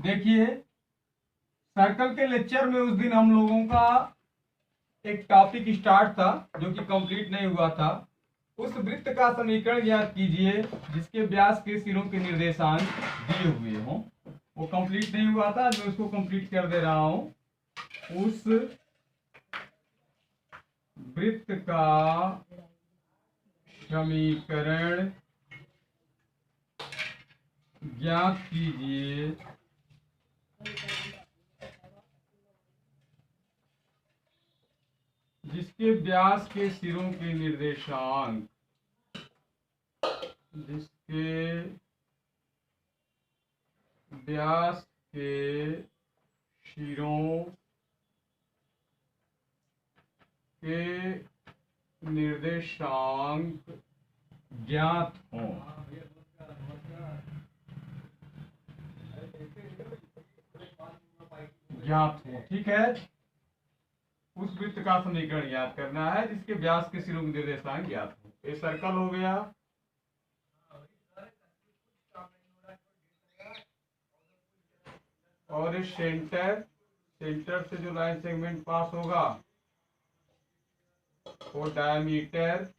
देखिए, सर्कल के लेक्चर में उस दिन हम लोगों का एक टॉपिक स्टार्ट था जो कि कंप्लीट नहीं हुआ था। उस वृत्त का समीकरण ज्ञात कीजिए जिसके व्यास के सिरों के निर्देशांक दिए हुए हों। वो कंप्लीट नहीं हुआ था, मैं उसको कंप्लीट कर दे रहा हूं। उस वृत्त का समीकरण ज्ञात कीजिए जिसके व्यास के सिरों के निर्देशांक व्यास के सिरों के निर्देशांक ज्ञात हों। ठीक है। उस वृत्त का समीकरण ज्ञात करना है जिसके व्यास के सिरों के निर्देशांक ज्ञात हो। ये सर्कल हो गया। और इस सेंटर से जो लाइन सेगमेंट पास होगा वो डायमीटर,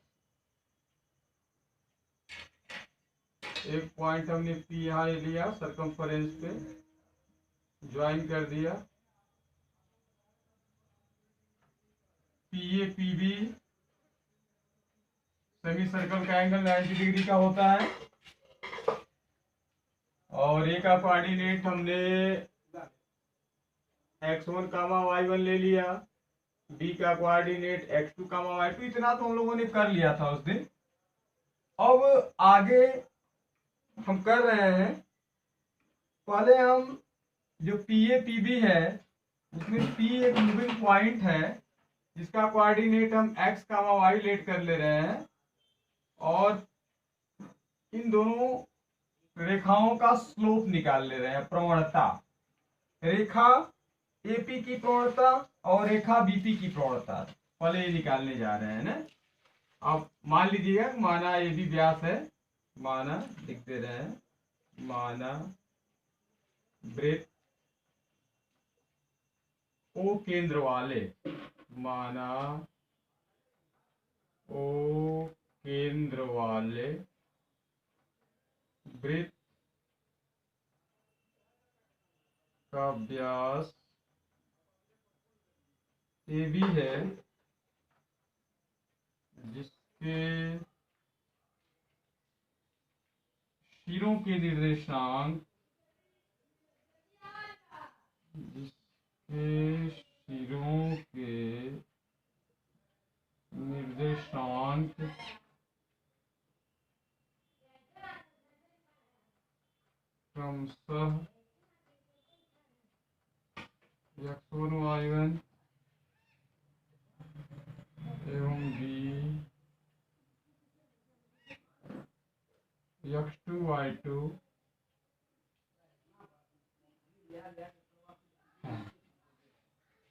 एक पॉइंट हमने पी यहाँ ले लिया, सर्कमफरेंस पे ज्वाइन कर दिया। P A P B semi circle का एंगल 90 डिग्री का होता है। और ए का कोऑर्डिनेट हमने x1 कामा y1 ले लिया, बी का कोऑर्डिनेट x2 कामा y2। इतना तो हम लोगों ने कर लिया था उस दिन। अब आगे हम कर रहे हैं। पहले हम जो पी ए पी बी है उसमें पी एक मूविंग पॉइंट है जिसका कोऑर्डिनेट हम x कामा y लेट कर ले रहे हैं। और इन दोनों रेखाओं का स्लोप निकाल ले रहे हैं, प्रवणता। रेखा एपी की प्रवणता और रेखा बीपी की प्रवणता पहले ये निकालने जा रहे हैं ना। अब मान लीजिएगा, माना ये भी व्यास है, माना लिख दे रहे हैं, माना वृत्त ओ केंद्र वाले, माना ओ केंद्र वाले वृत्त का व्यास ए भी है जिसके सिरों के निर्देशांक क्रमशः x1 y1 एवं b x2 y2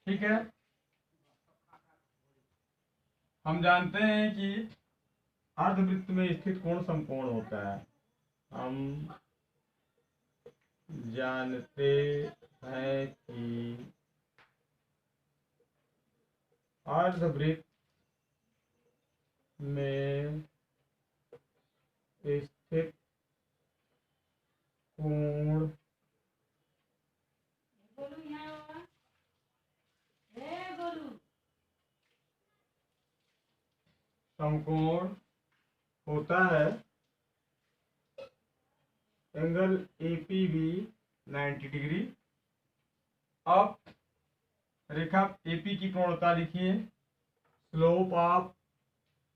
ठीक है। हम जानते हैं कि अर्धवृत्त में स्थित कोण समकोण होता है। हम जानते हैं कि अर्धवृत्त में स्थित कोण समकोण होता है। Angle APB 90 degree. अब रेखा एपी की प्रवणता लिखिए, slope of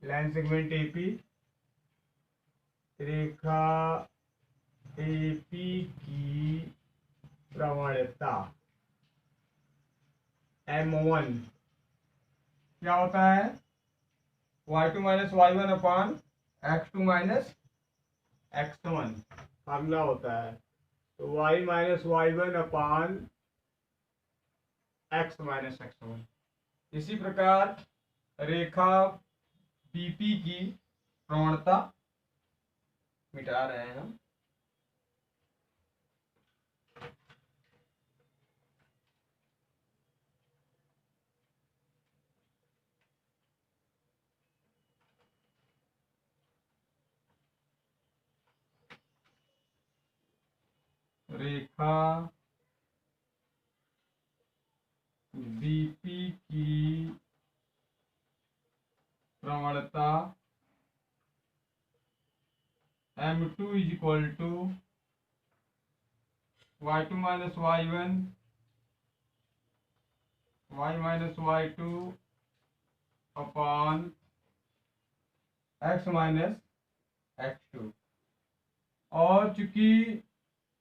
line segment AP, Rekha AP की प्रवणता M1 क्या होता है, y2 माइनस y1 अपान x2 माइनस x1 फार्मूला होता है। तो y माइनस y1 अपान x माइनस x1। इसी प्रकार रेखा पीपी की प्रवणता मिटा रहे हैं हम। रेखा बीपी की प्रवणता M2 is equal to y2 minus y1 y minus y2 upon x minus x2। और चूंकि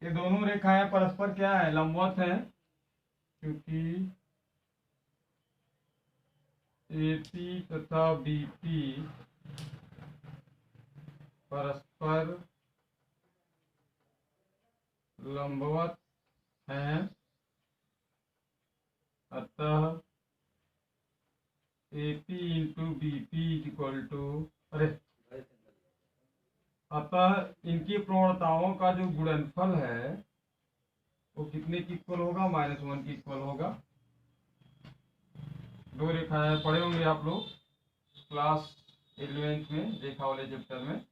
ये दोनों रेखाएं परस्पर क्या है, लंबवत हैं, क्योंकि AP तथा BP परस्पर लंबवत हैं, अतः AP into BP is equal to, अतः इनकी प्रवणताओं का जो गुणनफल है वो कितने की इक्वल होगा, -1 की इक्वल होगा। दो रेखाएं पढ़े होंगे आप लोग क्लास 11th में, रेखा वाले चैप्टर में।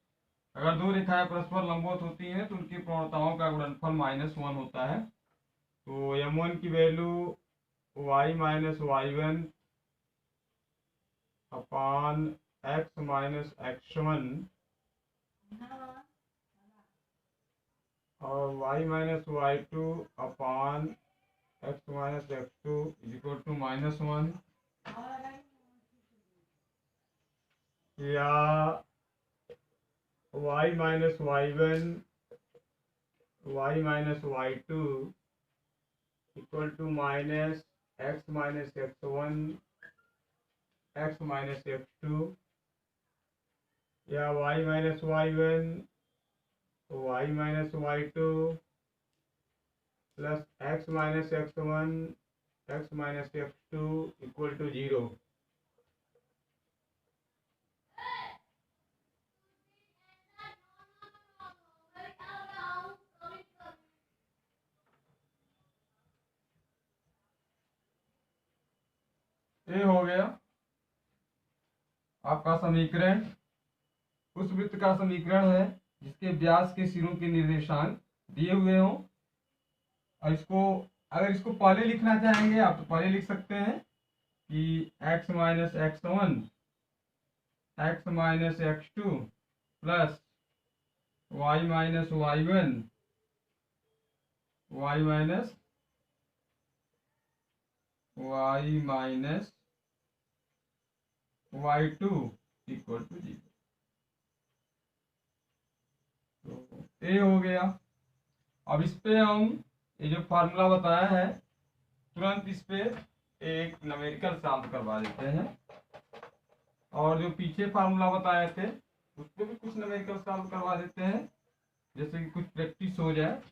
अगर दो रेखाएं परस्पर लंबवत होती हैं तो उनकी प्रवणताओं का गुणनफल -1 होता है। तो M1 की value y minus y1 upon x minus x1 और y minus y2 upon x minus x2 is equal to -1, या y minus y1 y minus y2 equal to minus x minus x1 x minus x2, या y minus y1 y minus y2 plus x minus x1 x minus x2 equal to 0। ये हो गया आपका समीकरण। उस वृत्त का समीकरण है जिसके व्यास के सिरों के निर्देशांक दिए हुए हों। और इसको अगर इसको पहले लिखना चाहेंगे आप तो पहले लिख सकते हैं कि x minus x1 x minus x2 plus y minus y1 y minus y2 equal to 0। तो ये हो गया। अब इस पे हम ये जो फार्मूला बताया है तुरंत इस पे एक न्यूमेरिकल सॉल्व करवा देते हैं, और जो पीछे फार्मूला बताए थे उस पे भी कुछ न्यूमेरिकल सॉल्व करवा देते हैं, जैसे कि कुछ प्रैक्टिस हो जाए।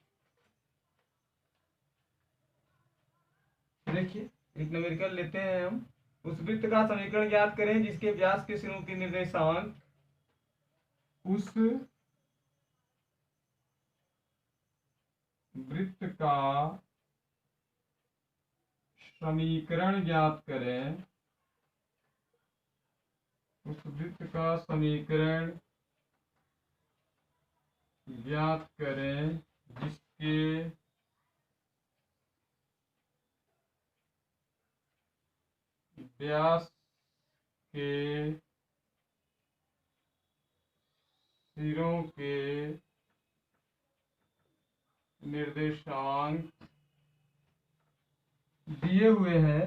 देखिए एक न्यूमेरिकल लेते हैं हम। उस वृत्त का समीकरण ज्ञात करें जिसके व्यास के सिरों के निर्देशांक उस वृत्त का समीकरण ज्ञात करें, उस वृत्त का समीकरण ज्ञात करें जिसके व्यास के सिरों के निर्देशांक दिए हुए हैं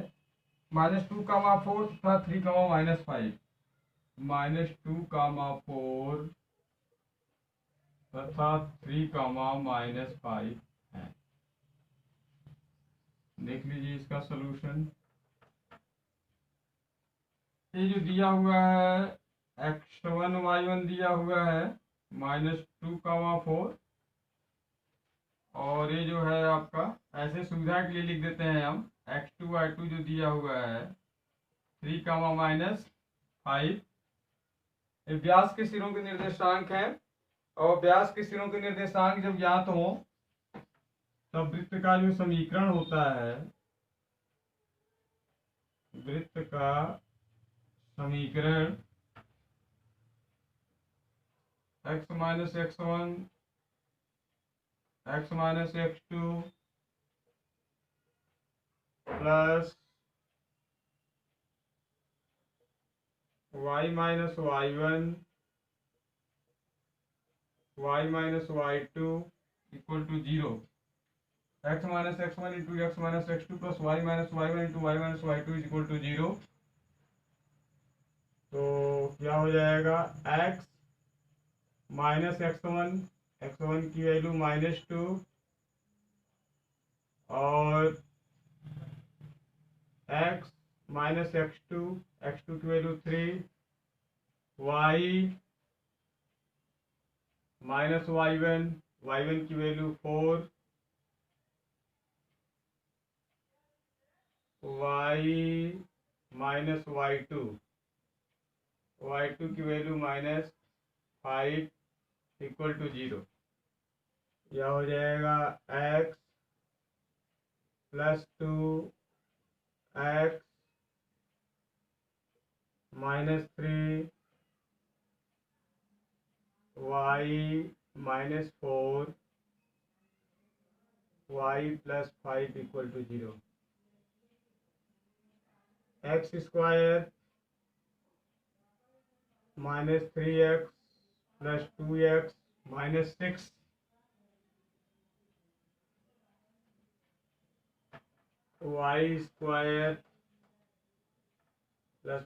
-2, 4 तथा 3, -5, -2, 4 तथा 3, -5 है। देख लीजिए इसका सलूशन। ये जो दिया हुआ है x1 y1 दिया हुआ है -2, 4, और ये जो है आपका ऐसे सुविधा के लिए लिख देते हैं हम x2 y2 जो दिया हुआ है 3, -5। ये व्यास के सिरों के निर्देशांक है, और व्यास के सिरों के निर्देशांक जब ज्ञात हो तब वृत्त का जो समीकरण होता है, वृत्त का समीकरण x minus x1 x minus x2 plus y minus y1 y minus y2 equal to 0। x minus x1 into x minus x2 plus y minus y1 into y minus y2 is equal to 0। तो क्या हो जाएगा, x minus x1 की value -2 और x minus x2 की value 3, y minus y1 की value 4, y minus y2 की value -5 equal to 0। यह हो जाएगा x plus 2 x minus 3 y minus 4 y plus 5 equal to 0। X square minus 3x plus 2x minus 6 y square plus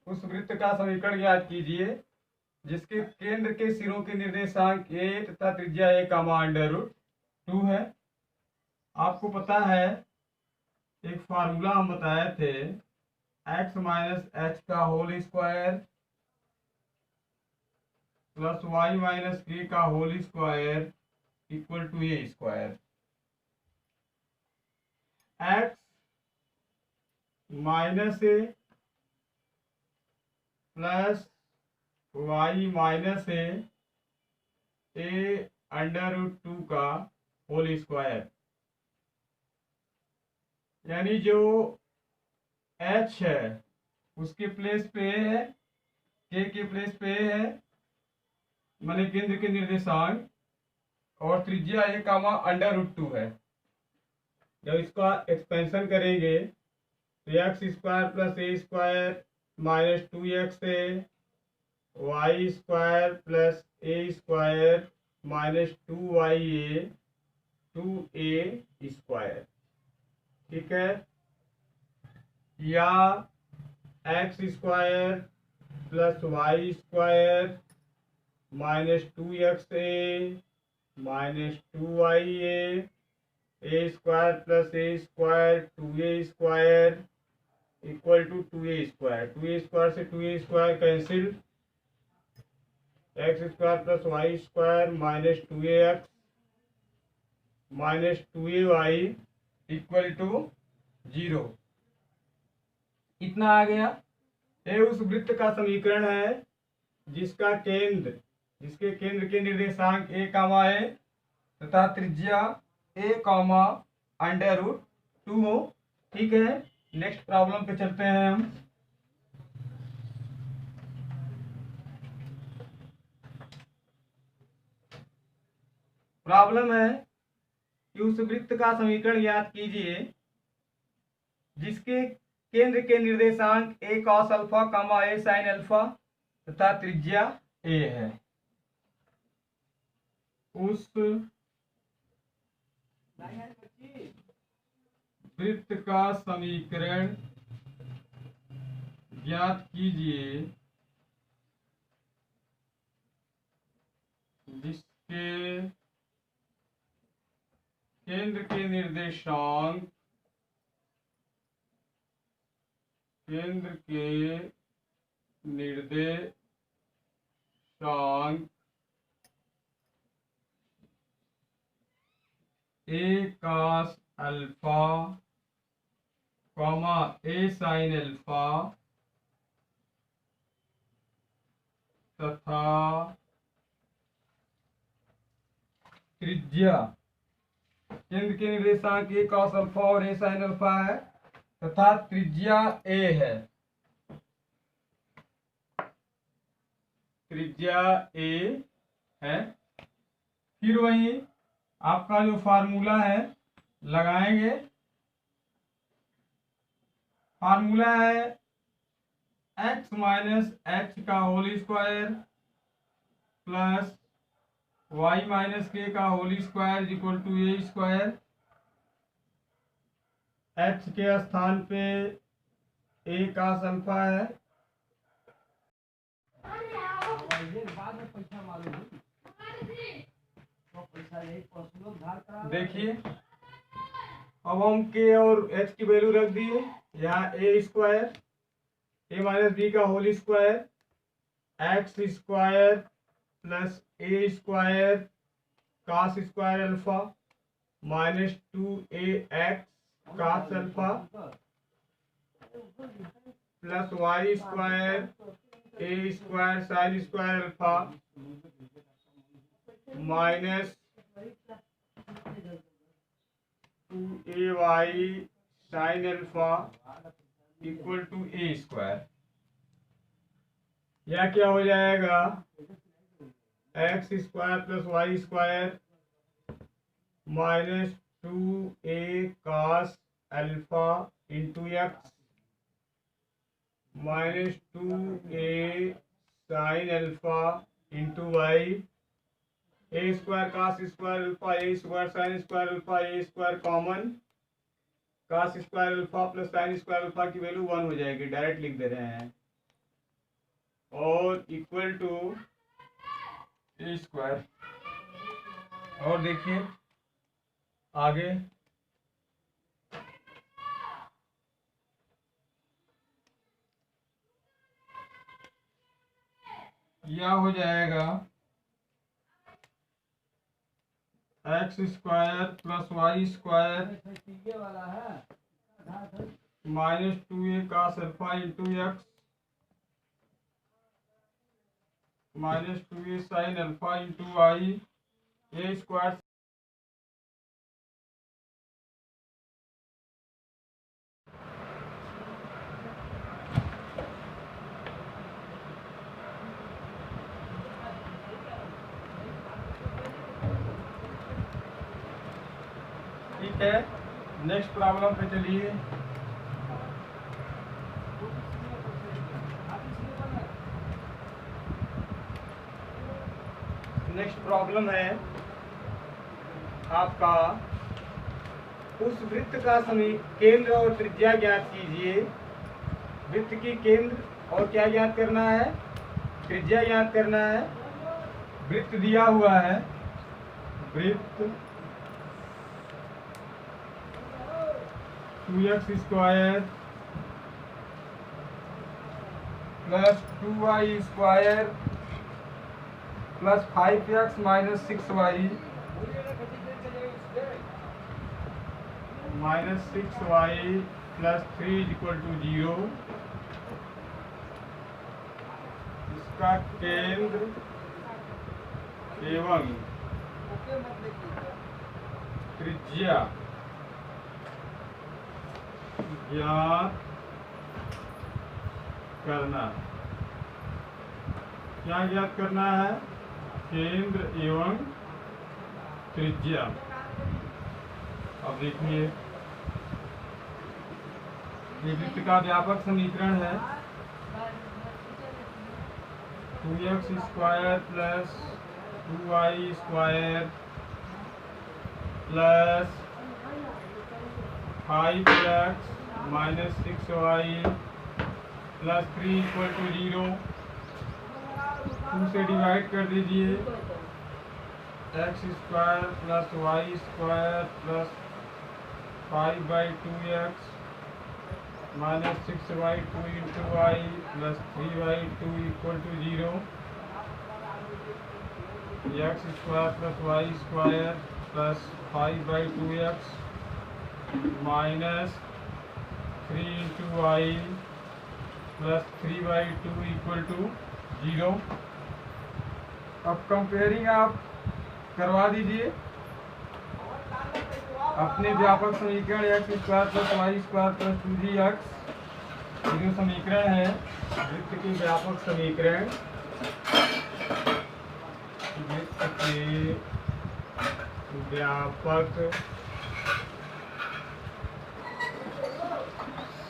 उस वृत्त का समीकरण याद कीजिए जिसके केंद्र के सिरों के निर्देशांक a तथा त्रिज्या a का √2 है। आपको पता है एक फार्मूला हम बताए थे, x माइनस h का whole square plus y minus k का whole square equal to a square. x minus a plus y minus a √2 का होल स्क्वायर, यानी जो h है उसके प्लेस पे a है, k के प्लेस पे a है, माने केंद्र के निर्देशांक, और त्रिज्या a कामा √2 है। जब इसका एक्सपेंशन करेंगे तो x square plus a square minus 2xa y square plus a square minus 2ya 2a square, ठीक है। या x square plus y square minus 2xa minus 2ya a square plus a square 2a square equal to 2a square. 2a square से 2a square cancel, x square plus y square minus 2ax minus 2ay equal to 0। इतना आ गया। ये उस वृत्त का समीकरण है जिसके केंद्र के निर्देशांक a कामा a तथा त्रिज्या a कामा √2 हो, ठीक है। नेक्स्ट प्रॉब्लम पे चलते हैं हम। प्रॉब्लम है कि उस वृत्त का समीकरण याद कीजिए जिसके केंद्र के निर्देशांक a cos alpha comma a sin alpha तथा त्रिज्या a है। उस वृत्त का समीकरण ज्ञात कीजिए जिसके केंद्र के निर्देशांक a cos alpha comma a sin alpha तथा त्रिज्या केंद्र के निर्देशांक a cos अल्फा और a sin अल्फा है तथा त्रिज्या a है। त्रिज्या a है। फिर वही आपका जो फार्मूला है लगाएंगे। फार्मूला है x माइनस एच का whole square plus y minus k का whole square equal to a square. h के स्थान पे a cos अल्फा है। देखिए अब हम k और h की वैल्यू रख दिए। यहाँ a square a minus b का whole square x square plus a square cos square alpha minus 2ax cos alpha plus y square a square sine square alpha minus 2ay sine alpha equal to a square. यह क्या हो जाएगा x square plus y square minus 2a cos alpha into x minus 2a sine alpha into y a square cos square alpha a square sine square alpha a square common cos square alpha plus sine square alpha की value 1 हो जाएगी। Direct लिख दे रहे हैं और equal to a square. और देखिए आगे यह हो जाएगा x square plus y square minus 2a cos alpha into x minus 2a sine alpha into y a square ठीक है। नेक्स्ट प्रॉब्लम पे चलिए। नेक्स्ट प्रॉब्लम है आपका उस वृत्त का केंद्र और त्रिज्या ज्ञात कीजिए। वृत्त की केंद्र और क्या ज्ञात करना है, त्रिज्या ज्ञात करना है। वृत्त दिया हुआ है, वृत्त 2x square plus 2y square plus 5x minus 6y minus 6y plus 3 equal to 0। इसका केंद्र एवं त्रिज्या ज्ञात करना। क्या ज्ञात करना है, केंद्र एवं त्रिज्या। अब देखिए ये वृत्त का व्यापक समीकरण है 2x square plus 2y square plus 5x minus 6y plus 3 equal to 0। 2 से डिवाइड कर दीजिए x square plus y square plus 5/2x minus 6/2 into y plus 3/2 equal to 0। X square plus y square plus 5/2x minus 3 into y plus 3/2 equal to 0। अब comparing आप करवा दीजिए। अपने व्यापक समीकरण x² + y² + 2gx, ये जो समीकरण है वृत्त के व्यापक समीकरण, वृत्त के व्यापक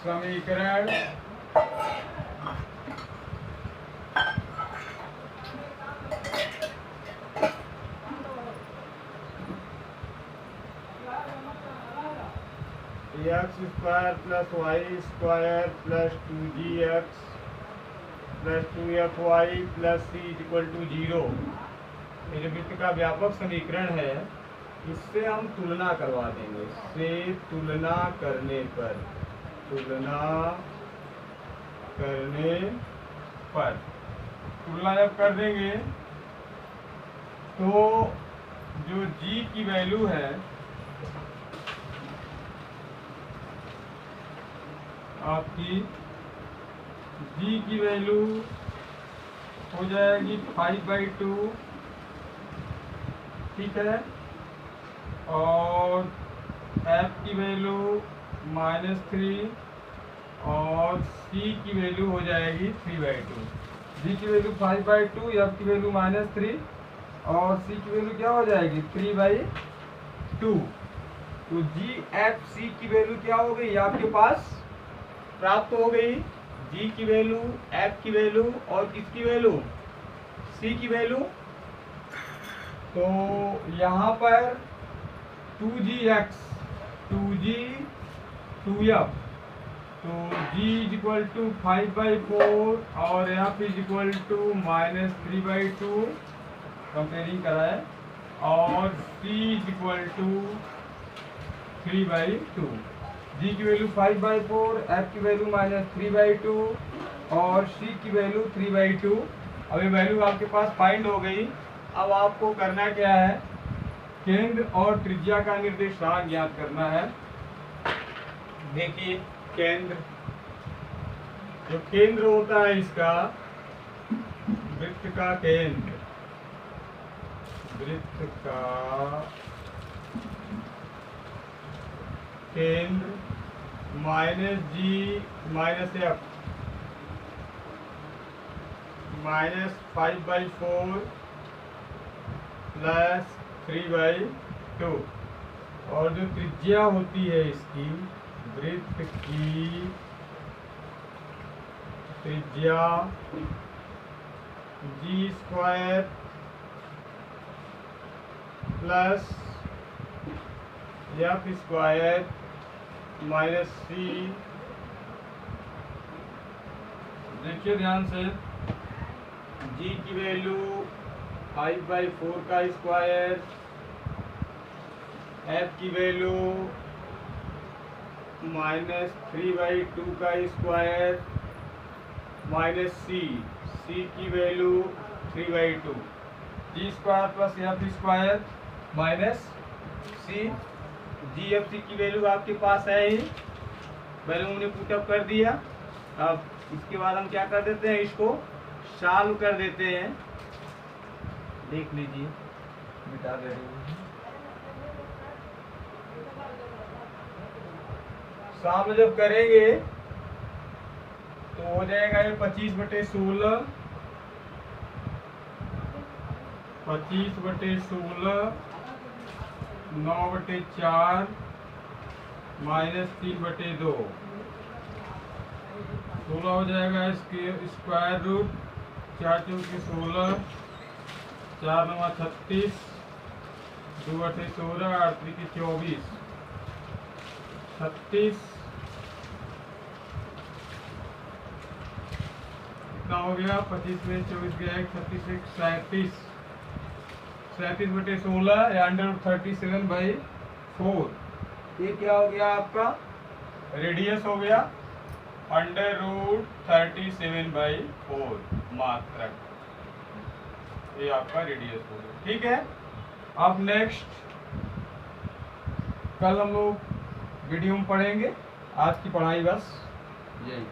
समीकरण x² + y² + 2gx + 2fy + c = 0, ये जो वृत्त का व्यापक समीकरण है इससे हम तुलना करवा देंगे। इससे तुलना करने पर तुलना जब कर देंगे तो जो g की वैल्यू है आपकी, g की वैल्यू हो जाएगी 5/2, ठीक है, और f की वैल्यू -3 और c की वैल्यू हो जाएगी 3/2। g की वैल्यू 5/2, f की वैल्यू -3 और c की वैल्यू क्या हो जाएगी 3/2। तो g f c की वैल्यू क्या हो गई आपके पास प्राप्त हो गई, g की वैल्यू, f की वैल्यू और किसकी वैल्यू c की वैल्यू। तो यहाँ पर 2gx 2g 2f, तो g = 5/4 और f = -3/2 कंपेयरिंग कराए, और c = 3/2। g की वैल्यू 5/4, f की वैल्यू -3/2 और c की वैल्यू 3/2। अब ये वैल्यू आपके पास फाइंड हो गई। अब आपको करना क्या है, केंद्र और त्रिज्या का निर्देशांक ज्ञात करना है। देखिए केंद्र, जो केंद्र होता है इसका, वृत्त का केंद्र, वृत्त का केंद्र -g -f -5/4 + 3/2, और जो त्रिज्या होती है इसकी, वृत्त की त्रिज्या g² + f² -c। देखिए ध्यान से, g की वैल्यू 5/4 का स्क्वायर, f की वैल्यू -3/2 का स्क्वायर -c की value 3/2, g² + f² -c। GFC की वैल्यू आपके पास है ही, वैल्यू हमने पुटअप कर दिया। अब इसके बाद हम क्या कर देते हैं, इसको सॉल्व कर देते हैं। देख लीजिए, मिटा दे रही हूँ। सॉल्व जब करेंगे तो हो जाएगा ये 25/16, 25/16 9/4 -3/2, 16 हो जाएगा। इसके स्क्वायर रूट 4 × 16, 4 × 36, 2/16, 8 × 24, 36, कितना हो गया, 25 में 24 गया, 36, 37, 37/16 या √37/4। ये क्या हो गया आपका, रेडियस हो गया √37/4 मात्रक, ये आपका रेडियस हो गया। ठीक है, अब नेक्स्ट कल हम लोग वीडियो में पढ़ेंगे। आज की पढ़ाई बस यही है।